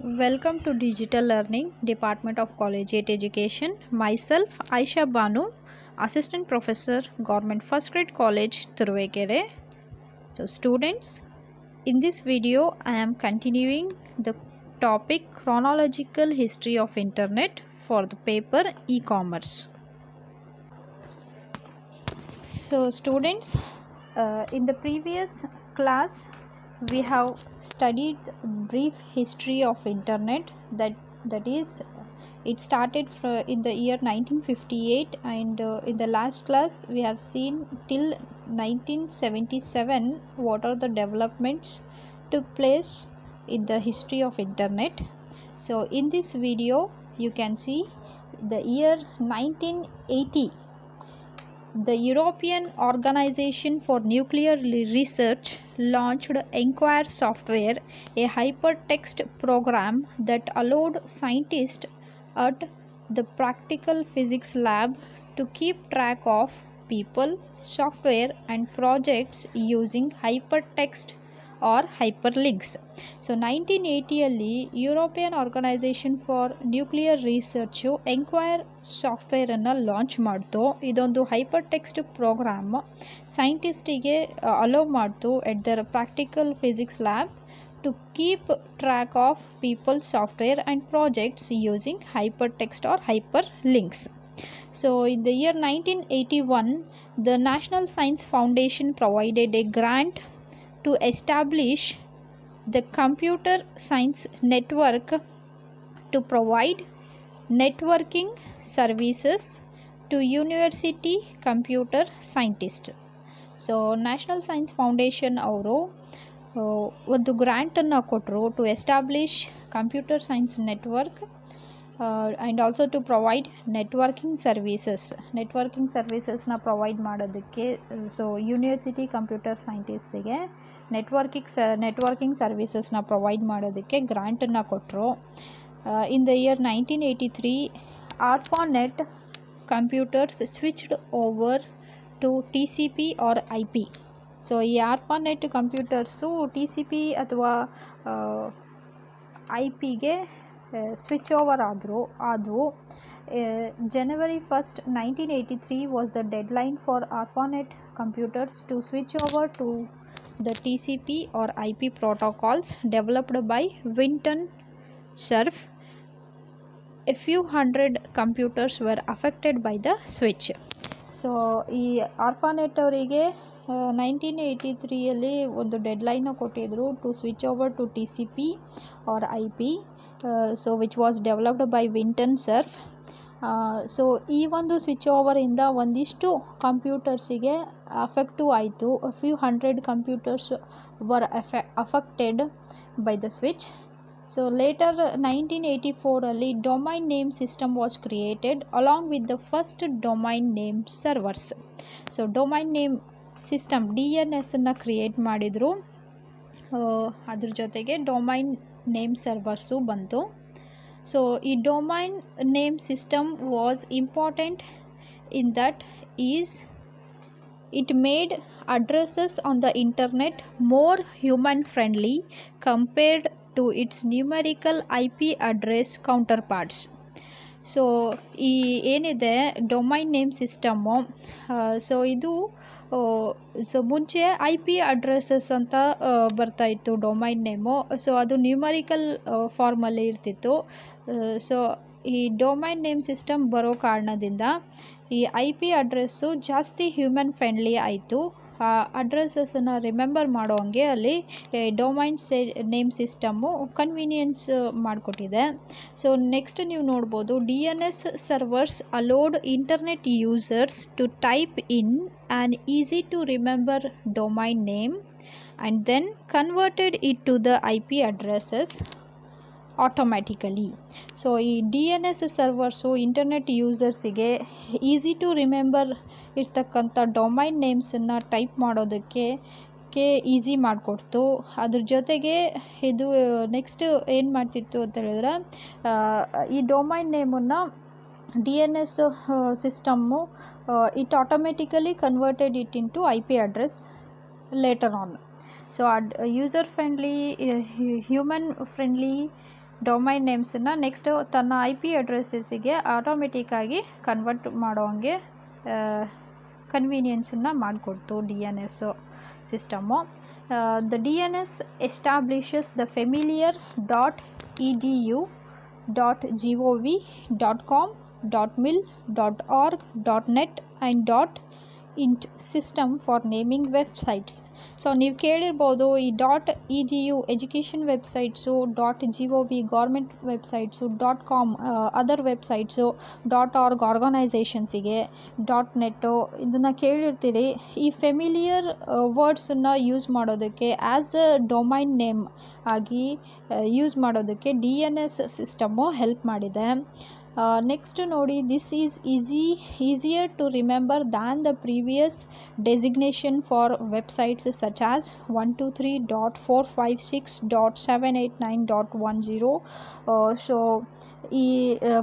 Welcome to Digital Learning, Department of Collegiate Education. Myself, Aisha Banu, Assistant Professor, Government First Grade College, Thuruvekere. So students, in this video, I am continuing the topic Chronological History of Internet for the paper E-Commerce. So students, in the previous class, we have studied brief history of internet that is it started in the year 1958, and in the last class we have seen till 1977 what are the developments took place in the history of internet. So in this video you can see the year 1980. The European Organization for Nuclear Research launched Enquire software, a hypertext program that allowed scientists at the practical physics lab to keep track of people, software, and projects using hypertext or hyperlinks. So 1980 European Organization for Nuclear research Enquire ಸಾಫ್ಟ್ವೇರನ್ನು launch ಮಾಡ್ತು. ಇದೊಂದು hypertext program ಸೈಂಟಿಸ್ಟಿಗೆ allow ಮಾಡ್ತು at their practical physics lab to keep track of people, software, and projects using hypertext or hyperlinks. So in the year 1981, the National Science Foundation provided a grant to establish the Computer Science Network to provide networking services to university computer scientists. So National Science Foundation ಅವರು ಒಂದು ಗ್ರ್ಯಾಂಟನ್ನು ಕೊಟ್ಟರು to establish computer science network and also to provide networking ಸರ್ವೀಸಸ್ನ provide ಮಾಡೋದಕ್ಕೆ. So university computer ಸೈಂಟಿಸ್ಟಿಗೆ networking ಸರ್ವೀಸಸ್ನ provide ಮಾಡೋದಕ್ಕೆ ಗ್ರ್ಯಾಂಟನ್ನು ಕೊಟ್ಟರು. In the year 1983 ARPANET computers switched over to TCP or IP. So ಈ ARPANET ಕಂಪ್ಯೂಟರ್ಸು TCP ಅಥವಾ IP-ಗೆ ಸ್ವಿಚ್ ಓವರ್ ಆದವು. January 1st, 1983 was the deadline for ARPANET computers to switch over to the TCP or IP protocols developed by Winton Cerf. A few hundred computers were affected by the switch. So ಈ ARPANET ಅವರಿಗೆ 1983 ಒಂದು deadline ಕೊಟ್ಟಿದ್ರು to switch over to TCP or IP, so which was developed by Vinton Cerf. So ಈ ಒಂದು switch ಓವರಿಂದ ಒಂದಿಷ್ಟು ಕಂಪ್ಯೂಟರ್ಸಿಗೆ affect ಆಯಿತು. Few hundred computers were affected by the switch. So later 1984 domain name system was created along with the first domain name servers. So domain name system DNSನ್ನು create ಮಾಡಿದರು. ಅದ್ರ ಜೊತೆಗೆ ಡೊಮೈನ್ ನೇಮ್ ಸರ್ವರ್ಸು ಬಂತು. So ಈ domain name system was important in that it made addresses on the internet more human friendly compared to its numerical IP address counterparts. So ಈ ಏನಿದೆ domain name system, so ಇದು ಮುಂಚೆ IP addresses ಅಂತ ಬರ್ತಾಯಿತ್ತು domain name. So ಅದು numerical ಫಾರ್ಮಲ್ಲಿ ಇರ್ತಿತ್ತು. So ಈ ಡೊಮೈನ್ ನೇಮ್ ಸಿಸ್ಟಮ್ ಬರೋ ಕಾರಣದಿಂದ ಈ IP ಅಡ್ರೆಸ್ಸು ಜಾಸ್ತಿ ಹ್ಯೂಮನ್ ಫ್ರೆಂಡ್ಲಿ ಆಯಿತು. ಆ ಅಡ್ರೆಸಸನ್ನು ರಿಮೆಂಬರ್ ಮಾಡೋ ಹಂಗೆ ಅಲ್ಲಿ ಡೊಮೈನ್ ನೇಮ್ ಸಿಸ್ಟಮ್ಮು ಕನ್ವೀನಿಯನ್ಸ್ ಮಾಡಿಕೊಟ್ಟಿದೆ. ಸೊ ನೆಕ್ಸ್ಟ್ ನೀವು ನೋಡ್ಬೋದು, DNS servers allowed internet users to type in an easy to remember domain name and then converted it to the IP addresses automatically. So ಈ DNS servers internet ಯೂಸರ್ಸಿಗೆ easy to remember ಇರ್ತಕ್ಕಂಥ domain ನೇಮ್ಸನ್ನು type ಮಾಡೋದಕ್ಕೆ easy ಮಾಡಿಕೊಡ್ತು. ಅದ್ರ ಜೊತೆಗೆ ಇದು next ಏನು ಮಾಡ್ತಿತ್ತು ಅಂತ ಹೇಳಿದ್ರೆ, ಈ ಡೊಮೈನ್ ನೇಮನ್ನು DNS system it automatically converted it into IP address later on. So user friendly, human friendly domain ನೇಮ್ಸನ್ನು ನೆಕ್ಸ್ಟ್ ತನ್ನ IP ಅಡ್ರೆಸ್ಸಸ್ಸಿಗೆ ಆಟೋಮೆಟಿಕ್ಕಾಗಿ ಕನ್ವರ್ಟ್ ಮಾಡೋ ಹಂಗೆ ಕನ್ವೀನಿಯನ್ಸನ್ನು ಮಾಡಿಕೊಡ್ತು DNS system. The DNS establishes the familiar .edu, .gov, .com, .mil, .org, .net and .int system for naming websites. So ನೀವು ಕೇಳಿರ್ಬೋದು ಈ .edu education websites, .gov government websites, .com other websites, .org ಆರ್ಗನೈಸೇಷನ್ಸಿಗೆ, .net ಇದನ್ನು ಕೇಳಿರ್ತೀರಿ. ಈ familiar ವರ್ಡ್ಸನ್ನು use ಮಾಡೋದಕ್ಕೆ as a domain name ಆಗಿ ಯೂಸ್ ಮಾಡೋದಕ್ಕೆ DNS ಸಿಸ್ಟಮು ಹೆಲ್ಪ್ ಮಾಡಿದೆ. ನೆಕ್ಸ್ಟ್ ನೋಡಿ, this is easier to remember than the previous designation for websites such as 123.456.789.10. So ಈ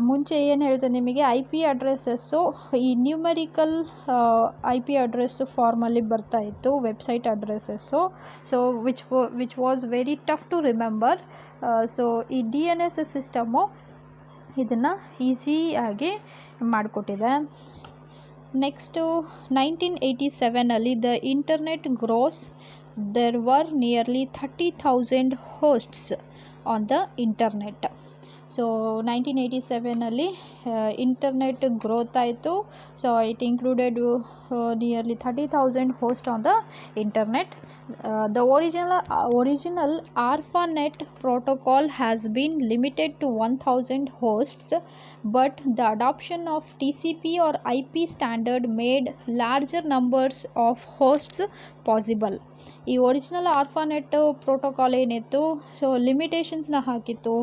ಮುಂಚೆ ಏನು ಹೇಳ್ತೇನೆ ನಿಮಗೆ, IP ಅಡ್ರೆಸ್ಸಸ್ಸು ಈ ನ್ಯೂಮರಿಕಲ್ IP ಅಡ್ರೆಸ್ ಫಾರ್ಮಲ್ಲಿ ಬರ್ತಾಯಿತ್ತು website addresses. So which was very tough to remember. So ಈ DNS ಸಿಸ್ಟಮು ಇದನ್ನು ಈಸಿಯಾಗಿ ಮಾಡಿಕೊಟ್ಟಿದೆ. Next 1987 the internet grows. There were nearly 30,000 hosts on the internet. So 1987 internet growth ಆಯಿತು. So it included nearly 30,000 host on the internet. The original ARPANET protocol has been limited to 1,000 hosts, but the adoption of TCP or IP standard made larger numbers of hosts possible. ಈ original ARPANET protocol ಏನಿತ್ತು, so ಲಿಮಿಟೇಷನ್ಸ್ನ ಹಾಕಿತ್ತು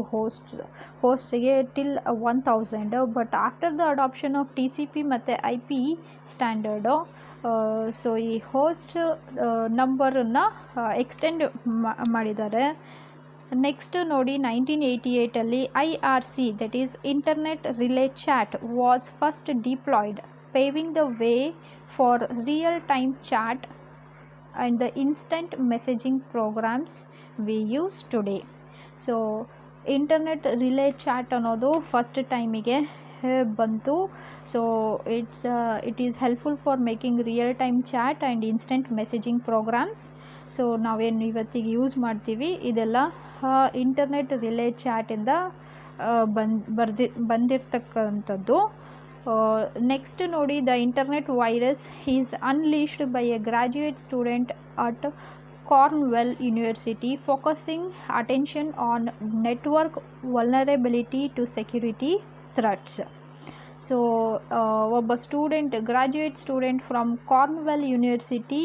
ಹೋಸ್ಟ್ಗೆ till 1,000, but after the adoption of TCP ಮತ್ತು IP standard so ಈ host ನಂಬರನ್ನು extend ಮಾಡಿದ್ದಾರೆ. Next ನೋಡಿ, 1988 IRC, that is internet relay chat, was first deployed, paving the way for real time chat and the instant messaging programs we use today. So internet relay chat ಅನ್ನೋದು first ಟೈಮಿಗೆ ಬಂತು. So it is helpful for making real time chat and instant messaging programs. So ನಾವೇನು ಇವತ್ತಿಗೆ use ಮಾಡ್ತೀವಿ ಇದೆಲ್ಲ internet relay ಚಾಟಿಂದ ಬಂದಿರ್ತಕ್ಕಂಥದ್ದು. Next ನೋಡಿ, the internet virus is unleashed by a graduate student at Cornell University, focusing attention on network vulnerability to security threats. So ಒಬ್ಬ graduate student from Cornell University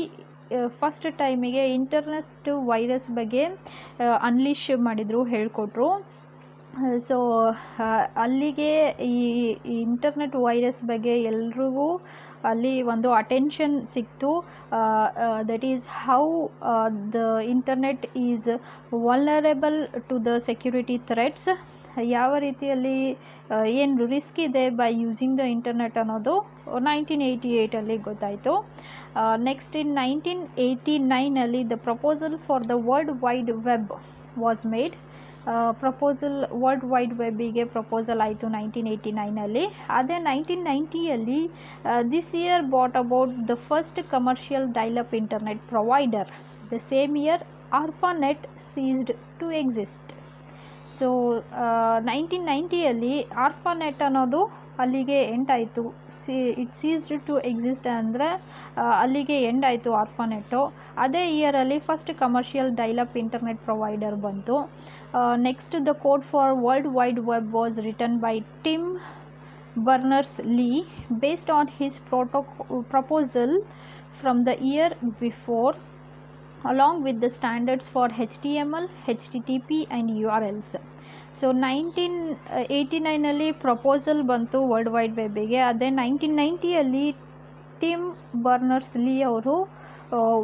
first ಟೈಮಿಗೆ internet virus ಬಗ್ಗೆ unleash ಮಾಡಿದರು, ಹೇಳಿಕೊಟ್ರು. So ಅಲ್ಲಿಗೆ ಈ internet virus ಬಗ್ಗೆ ಎಲ್ರಿಗೂ ಅಲ್ಲಿ ಒಂದು ಅಟೆನ್ಷನ್ ಸಿಕ್ತು. That is how the internet is vulnerable to the security threats. ಯಾವ ರೀತಿಯಲ್ಲಿ ಏನು ರಿಸ್ಕ್ ಇದೆ ಬೈ ಯೂಸಿಂಗ್ ದ ಇಂಟರ್ನೆಟ್ ಅನ್ನೋದು 1988 ಗೊತ್ತಾಯಿತು. Next in 1989 the proposal for the world wide web was made. Proposal world wide ವೆಬ್ಬಿಗೆ proposal ಆಯಿತು 1989. ಅದೇ 1990 this year brought about the first commercial dial up internet provider. The same year ARPANET ceased to exist. ಸೊ 1990 ARPANET ಅನ್ನೋದು ಅಲ್ಲಿಗೆ end ಆಯಿತು. It ceased to exist ಅಂದರೆ ಅಲ್ಲಿಗೆ end ಆಯಿತು ARPANET. ಅದೇ ಇಯರಲ್ಲಿ first commercial dial up internet provider ಬಂತು. Next the code for world wide web was written by Tim Berners Lee based on his proposal from the year before, along with the standards for HTML, HTTP and URLs. ಸೊ 1989 proposal ಬಂತು world wide ವೆಬ್ಬಿಗೆ. ಅದೇ 1990 Tim ಬರ್ನರ್ಸ್-ಲೀ ಅವರು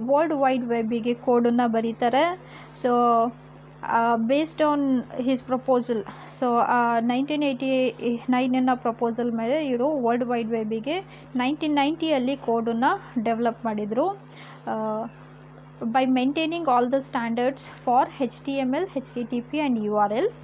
world wide ವೆಬ್ಬಿಗೆ ಕೋಡನ್ನು ಬರೀತಾರೆ. So based on his proposal, so 1989 proposal ಮೇಲೆ ಇವರು world wide ವೆಬ್ಬಿಗೆ 1990 ಕೋಡನ್ನು ಡೆವಲಪ್ ಮಾಡಿದರು. by maintaining all the standards for HTML, HTTP and URLs.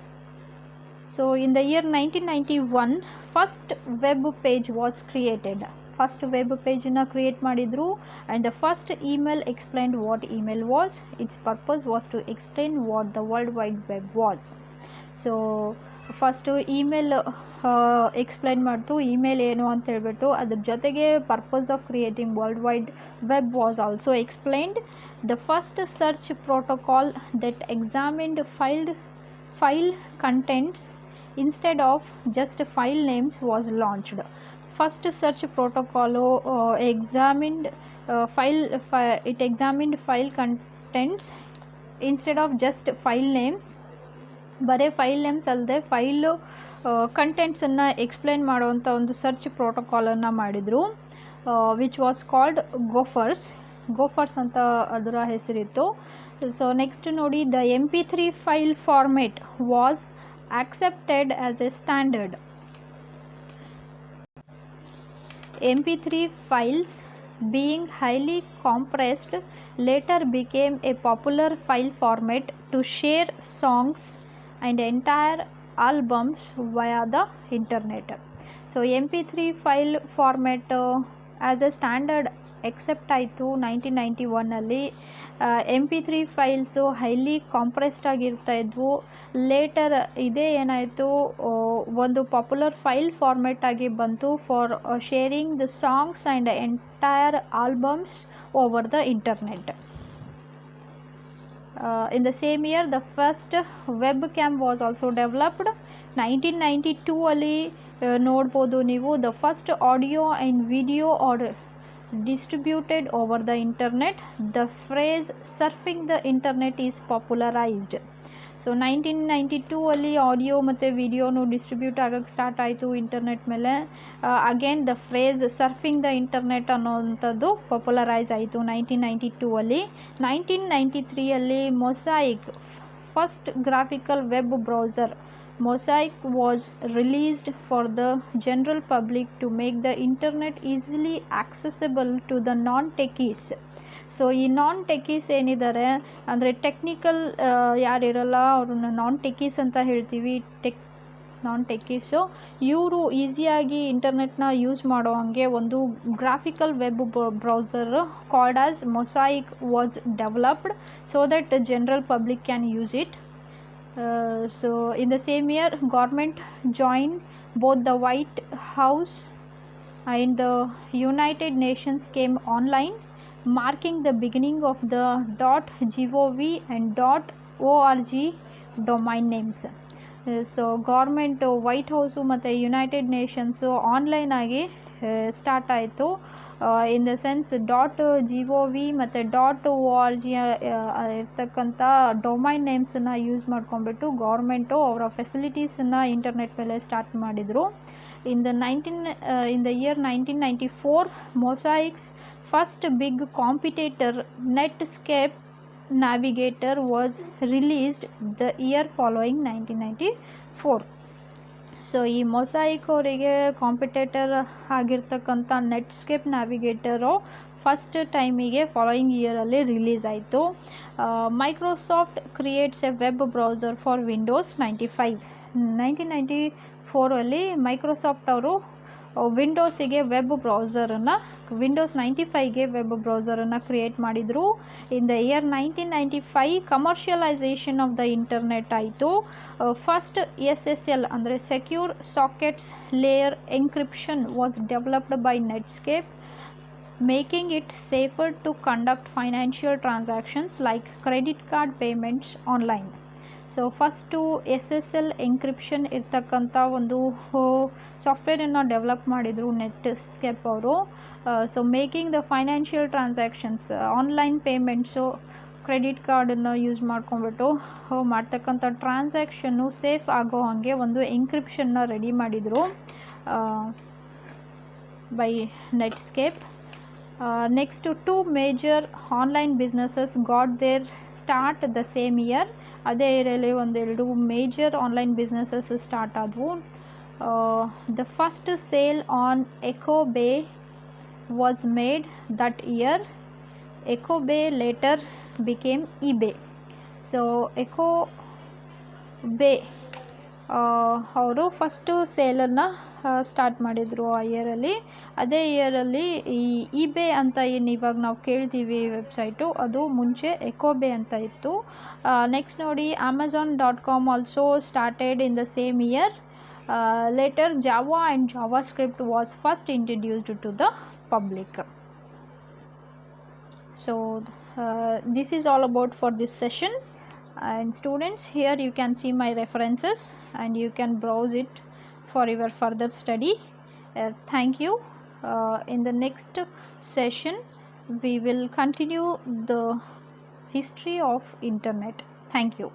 So in the year 1991 first web page was created. First web page na create ಮಾಡಿದ್ರು, and the first email explained what email was. Its purpose was to explain what the world wide web was. So first email explain ಮಾಡ್ತು, email ಏನು ಅಂತ ಹೇಳ್ಬಿಟ್ಟು. ಅದ್ರ ಜೊತೆಗೆ purpose of creating world wide web was also explained. The first search protocol that examined file contents instead of just file names was launched. First search protocol examined file contents instead of just file names. ಬರೀ file names ಅಲ್ಲದೆ file ಕಂಟೆಂಟ್ಸನ್ನು explain ಮಾಡುವಂಥ ಒಂದು search ಪ್ರೋಟೋಕಾಲನ್ನು ಮಾಡಿದರು, which was called ಗೋಫರ್ಸ್ ಅಂತ ಅದರ ಹೆಸರಿತ್ತು. So next ನೋಡಿ, the MP3 file format was accepted as a standard. MP3 files, being highly compressed, later became a popular file format to share songs and entire albums via the internet. So MP3 file format as a standard accept ಆಯಿತು 1991 MP3 files highly compressed ಆಗಿರ್ತಾ ಇದ್ವು. Litre ಇದೇ ಏನಾಯಿತು, ಒಂದು popular file format ಆಗಿ ಬಂತು for sharing the songs and entire albums over the internet. In the same year the first webcam was also developed. 1992 ಅಲ್ಲಿ ನೋಡ್ಬೋದು ನೀವು, the first audio and video order distributed over the internet. The phrase surfing the internet is popularized. ಸೊ 1992 ಅಲ್ಲಿ audio ಮತ್ತು ವಿಡಿಯೋನು distribute ಆಗೋಕ್ಕೆ start ಆಯಿತು internet ಮೇಲೆ. Again the phrase surfing the internet ಅನ್ನೋವಂಥದ್ದು ಪಾಪ್ಯುಲರೈಸ್ ಆಯಿತು 1992 ಅಲ್ಲಿ. 1993 ಅಲ್ಲಿ Mosaic, first graphical web browser Mosaic was released for the general public to make the internet easily accessible to the non-techies. So ಈ ನಾನ್ ಟೆಕೀಸ್ ಏನಿದ್ದಾರೆ ಅಂದರೆ technical ಯಾರಿರಲ್ಲ ಅವ್ರನ್ನ ನಾನ್ ಟೆಕೀಸ್ ಅಂತ ಹೇಳ್ತೀವಿ. ನಾನ್ ಟೆಕೀಸು ಇವರು ಈಸಿಯಾಗಿ ಇಂಟರ್ನೆಟ್ನ ಯೂಸ್ ಮಾಡೋ ಹಾಗೆ ಒಂದು graphical web browser called as mosaic was developed so that general public can use it. So in the same year government joined both the White House and the United Nations came online, marking the beginning of the .gov and .org domain names. So government White House ಮತ್ತು United Nations online ಆಗಿ start ಆಯಿತು. In the sense .gov ಮತ್ತು .org ಇರ್ತಕ್ಕಂಥ domain ನೇಮ್ಸನ್ನು use ಮಾಡ್ಕೊಂಡ್ಬಿಟ್ಟು government ಅವರ ಫೆಸಿಲಿಟೀಸನ್ನು internet ಮೇಲೆ ಸ್ಟಾರ್ಟ್ ಮಾಡಿದರು. In the year 1994 Mosaic's first big competitor Netscape navigator was released the year following 1994. So ಈ ಮೊಸಾಯಿಕ್ ಅವರಿಗೆ ಕಾಂಪಿಟೇಟರ್ ಆಗಿರ್ತಕ್ಕಂಥ ನೆಟ್ಸ್ಕೇಪ್ ನ್ಯಾವಿಗೇಟರು ಫಸ್ಟ್ ಟೈಮಿಗೆ ಫಾಲೋಯಿಂಗ್ ಇಯರಲ್ಲಿ ರಿಲೀಸ್ ಆಯಿತು. Microsoft creates a web browser for Windows 1994 Microsoft ಅವರು ವಿಂಡೋಸಿಗೆ web ಬ್ರೌಸರನ್ನು Windows 95ಗೆ web ಬ್ರೌಸರನ್ನು ಕ್ರಿಯೇಟ್ ಮಾಡಿದರು. In the year 1995 commercialisation of the internet ಆಯಿತು. ಫಸ್ಟ್ SSL ಅಂದರೆ secure sockets layer encryption was developed by Netscape, making it safer to conduct financial transactions like credit card payments online. So first SSL encryption ಇರ್ತಕ್ಕಂಥ ಒಂದು ಸಾಫ್ಟ್ವೇರನ್ನು develop ಮಾಡಿದರು Netscape ಅವರು. So making the financial transactions online payments credit ಕಾರ್ಡನ್ನು use ಮಾಡ್ಕೊಂಡ್ಬಿಟ್ಟು ಮಾಡ್ತಕ್ಕಂಥ ಟ್ರಾನ್ಸಾಕ್ಷನ್ನು safe ಆಗೋ ಹಾಗೆ ಒಂದು ಎನ್ಕ್ರಿಪ್ಷನ್ನ ರೆಡಿ ಮಾಡಿದರು by Netscape. Next two major online businesses got their start the same year. ಅದೇ ಏರಿಯಲ್ಲಿ ಒಂದೆರಡು ಮೇಜರ್ ಆನ್ಲೈನ್ ಬಿಸ್ನೆಸಸ್ ಸ್ಟಾರ್ಟ್ ಆದವು. ದ ಫಸ್ಟ್ ಸೇಲ್ ಆನ್ ಎಕೋಬೇ was made that year. Ecobay later became eBay. So Ecobay ಅವರು first ಸೇಲನ್ನು start ಮಾಡಿದರು ಆ ಇಯರಲ್ಲಿ. ಅದೇ ಇಯರಲ್ಲಿ ಈ ಇಬೇ ಅಂತ ಏನು ಇವಾಗ ನಾವು ಕೇಳ್ತೀವಿ ವೆಬ್ಸೈಟು, ಅದು ಮುಂಚೆ ಎಕೋಬೇ ಅಂತ ಇತ್ತು. ನೆಕ್ಸ್ಟ್ ನೋಡಿ Amazon.com also started in the same year. Later Java and JavaScript was first introduced to the public. So this is all about for this session. And students, here you can see my references and you can browse it for your further study. Thank you. In the next session we will continue the history of internet. Thank you.